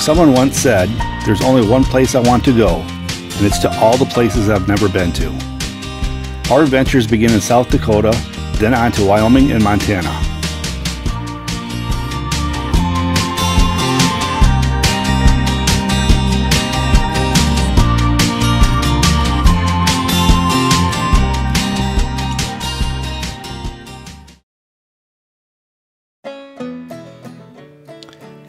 Someone once said, "There's only one place I want to go, and it's to all the places I've never been to." Our adventures begin in South Dakota, then on to Wyoming and Montana.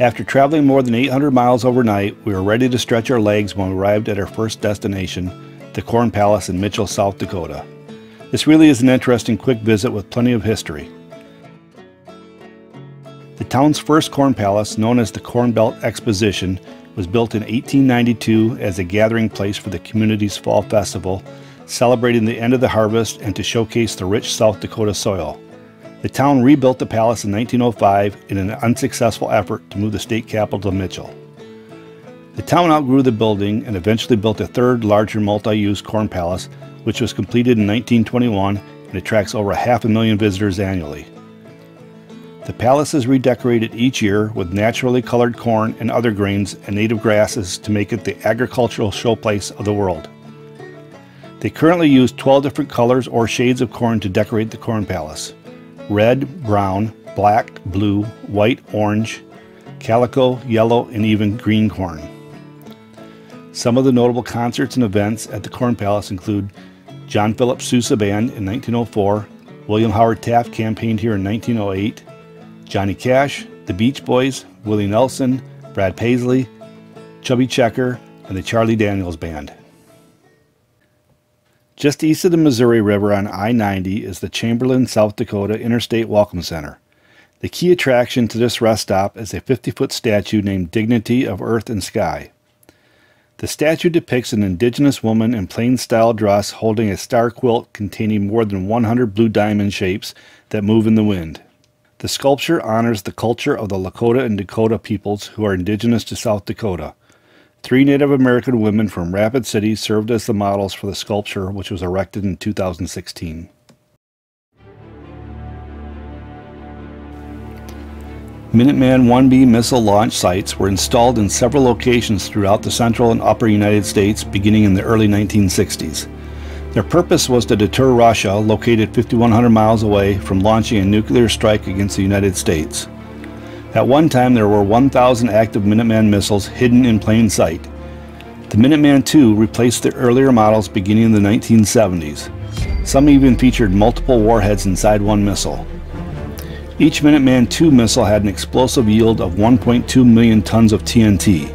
After traveling more than 800 miles overnight, we were ready to stretch our legs when we arrived at our first destination, the Corn Palace in Mitchell, South Dakota. This really is an interesting quick visit with plenty of history. The town's first corn palace, known as the Corn Belt Exposition, was built in 1892 as a gathering place for the community's fall festival, celebrating the end of the harvest and to showcase the rich South Dakota soil. The town rebuilt the palace in 1905 in an unsuccessful effort to move the state capital to Mitchell. The town outgrew the building and eventually built a third, larger multi-use corn palace, which was completed in 1921 and attracts over 500,000 visitors annually. The palace is redecorated each year with naturally colored corn and other grains and native grasses to make it the agricultural showplace of the world. They currently use 12 different colors or shades of corn to decorate the corn palace: red, brown, black, blue, white, orange, calico, yellow, and even green corn. Some of the notable concerts and events at the Corn Palace include John Philip Sousa Band in 1904, William Howard Taft campaigned here in 1908, Johnny Cash, the Beach Boys, Willie Nelson, Brad Paisley, Chubby Checker, and the Charlie Daniels Band. Just east of the Missouri River on I-90 is the Chamberlain, South Dakota Interstate Welcome Center. The key attraction to this rest stop is a 50-foot statue named Dignity of Earth and Sky. The statue depicts an indigenous woman in plain style dress holding a star quilt containing more than 100 blue diamond shapes that move in the wind. The sculpture honors the culture of the Lakota and Dakota peoples who are indigenous to South Dakota. 3 Native American women from Rapid City served as the models for the sculpture, which was erected in 2016. Minuteman 1B missile launch sites were installed in several locations throughout the central and upper United States beginning in the early 1960s. Their purpose was to deter Russia, located 5,100 miles away, from launching a nuclear strike against the United States. At one time, there were 1,000 active Minuteman missiles hidden in plain sight. The Minuteman II replaced the earlier models beginning in the 1970s. Some even featured multiple warheads inside one missile. Each Minuteman II missile had an explosive yield of 1.2 million tons of TNT.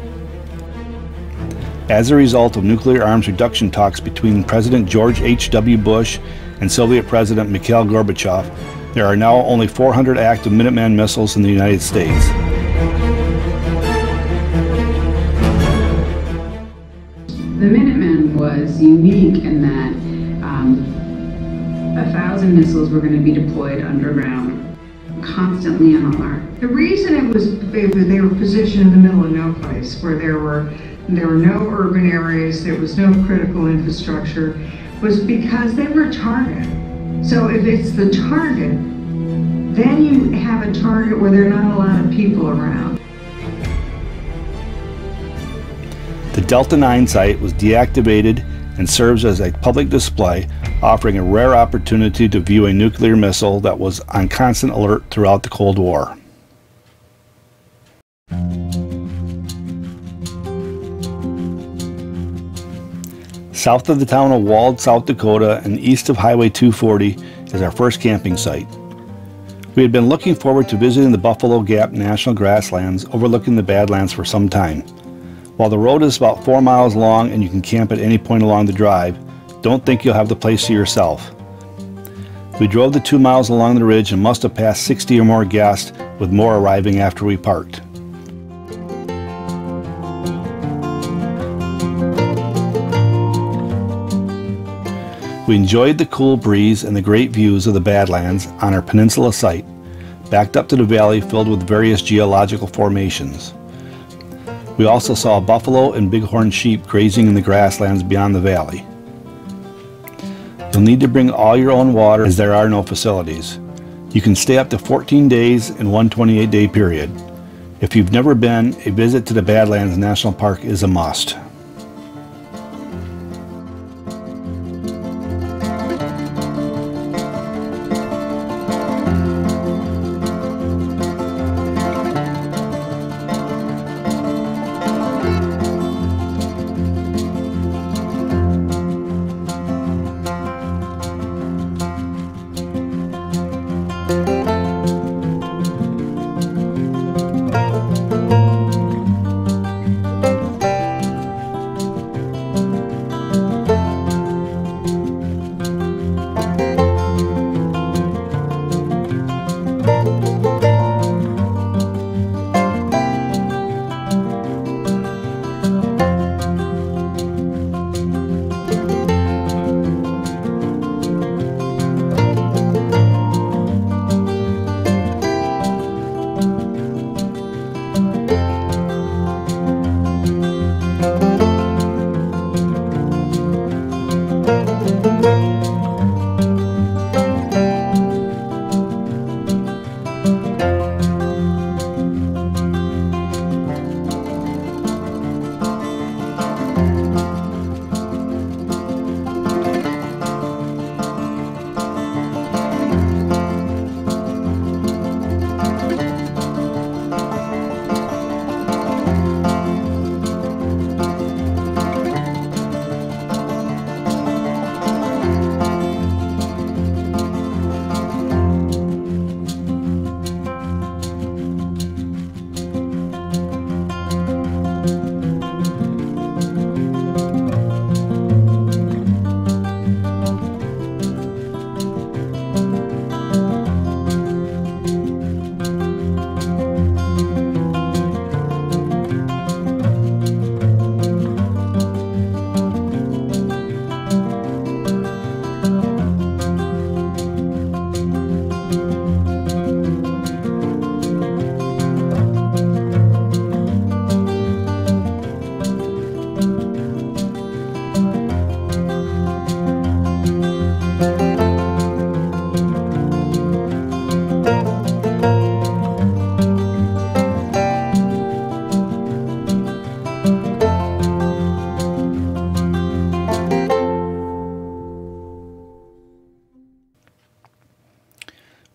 As a result of nuclear arms reduction talks between President George H.W. Bush and Soviet President Mikhail Gorbachev, there are now only 400 active Minuteman missiles in the United States. The Minuteman was unique in that 1,000 missiles were going to be deployed underground, constantly on alert. The reason they were positioned in the middle of no place, where there were no urban areas, there was no critical infrastructure, was because they were a target. So if it's the target, then you have a target where there are not a lot of people around. The Delta 9 site was deactivated and serves as a public display, offering a rare opportunity to view a nuclear missile that was on constant alert throughout the Cold War. South of the town of Wald, South Dakota, and east of Highway 240 is our first camping site. We had been looking forward to visiting the Buffalo Gap National Grasslands overlooking the Badlands for some time. While the road is about 4 miles long and you can camp at any point along the drive, don't think you'll have the place to yourself. We drove the 2 miles along the ridge and must have passed 60 or more guests, with more arriving after we parked. We enjoyed the cool breeze and the great views of the Badlands on our peninsula site, backed up to the valley filled with various geological formations. We also saw buffalo and bighorn sheep grazing in the grasslands beyond the valley. You'll need to bring all your own water as there are no facilities. You can stay up to 14 days in one 28-day period. If you've never been, a visit to the Badlands National Park is a must.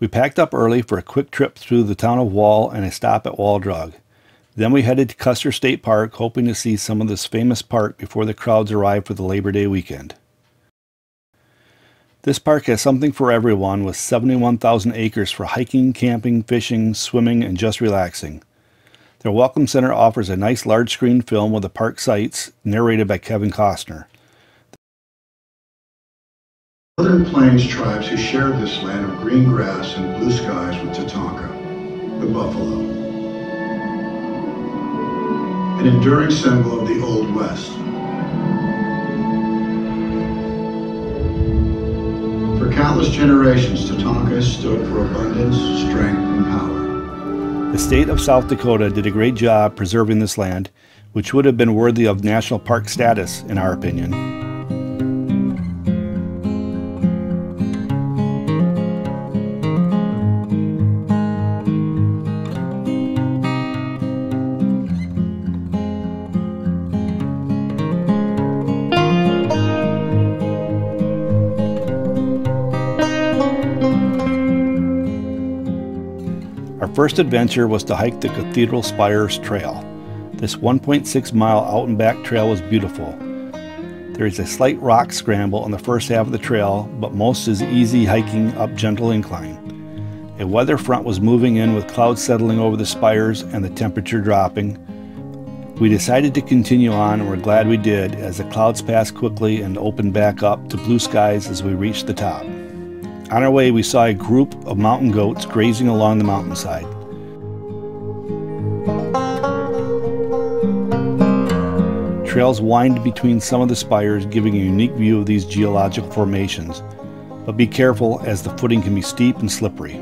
We packed up early for a quick trip through the town of Wall and a stop at Wall Drug. Then we headed to Custer State Park, hoping to see some of this famous park before the crowds arrive for the Labor Day weekend. This park has something for everyone, with 71,000 acres for hiking, camping, fishing, swimming, and just relaxing. Their Welcome Center offers a nice large-screen film with the park sights, narrated by Kevin Costner. Northern Plains tribes who shared this land of green grass and blue skies with Tatanka, the buffalo. An enduring symbol of the Old West. For countless generations, Tatanka stood for abundance, strength, and power. The state of South Dakota did a great job preserving this land, which would have been worthy of national park status, in our opinion. Our first adventure was to hike the Cathedral Spires trail. This 1.6-mile out and back trail was beautiful. There is a slight rock scramble on the first half of the trail, but most is easy hiking up gentle incline. A weather front was moving in with clouds settling over the spires and the temperature dropping. We decided to continue on, and we're glad we did, as the clouds passed quickly and opened back up to blue skies as we reached the top. On our way, we saw a group of mountain goats grazing along the mountainside. Trails wind between some of the spires, giving a unique view of these geological formations, but be careful as the footing can be steep and slippery.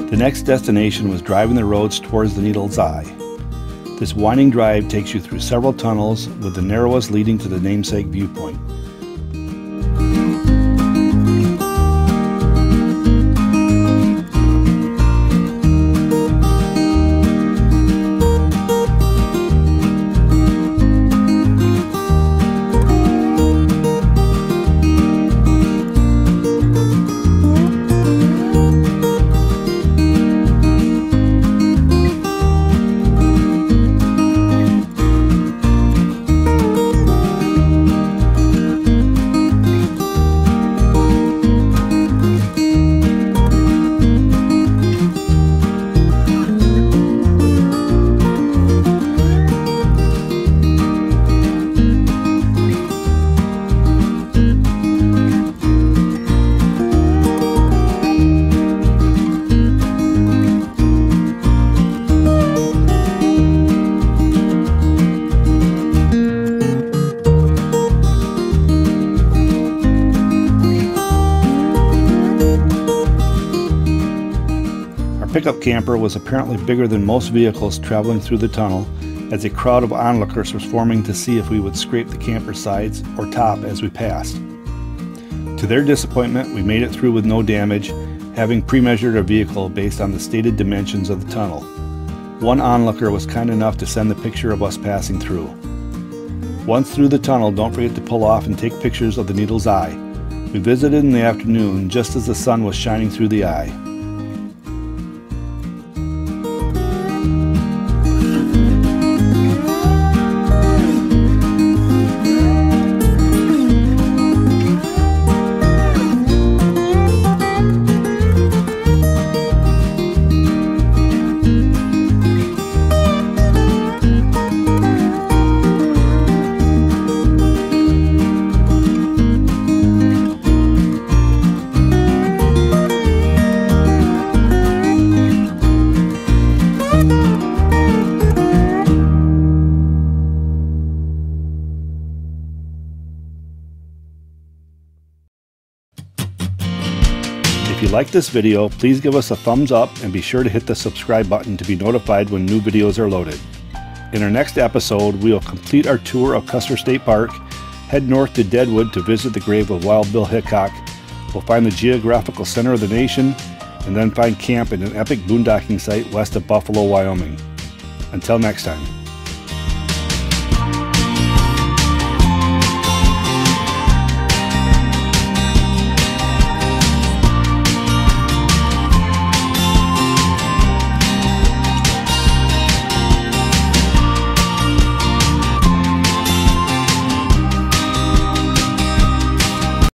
The next destination was driving the roads towards the Needle's Eye. This winding drive takes you through several tunnels, with the narrowest leading to the namesake viewpoint. Pickup camper was apparently bigger than most vehicles traveling through the tunnel, as a crowd of onlookers was forming to see if we would scrape the camper sides or top as we passed. To their disappointment, we made it through with no damage, having pre-measured our vehicle based on the stated dimensions of the tunnel. One onlooker was kind enough to send the picture of us passing through. Once through the tunnel, don't forget to pull off and take pictures of the Needle's Eye. We visited in the afternoon just as the sun was shining through the eye. If you like this video, please give us a thumbs up and be sure to hit the subscribe button to be notified when new videos are loaded. In our next episode, we will complete our tour of Custer State Park, head north to Deadwood to visit the grave of Wild Bill Hickok. We'll find the geographical center of the nation, and then find camp at an epic boondocking site west of Buffalo, Wyoming. Until next time.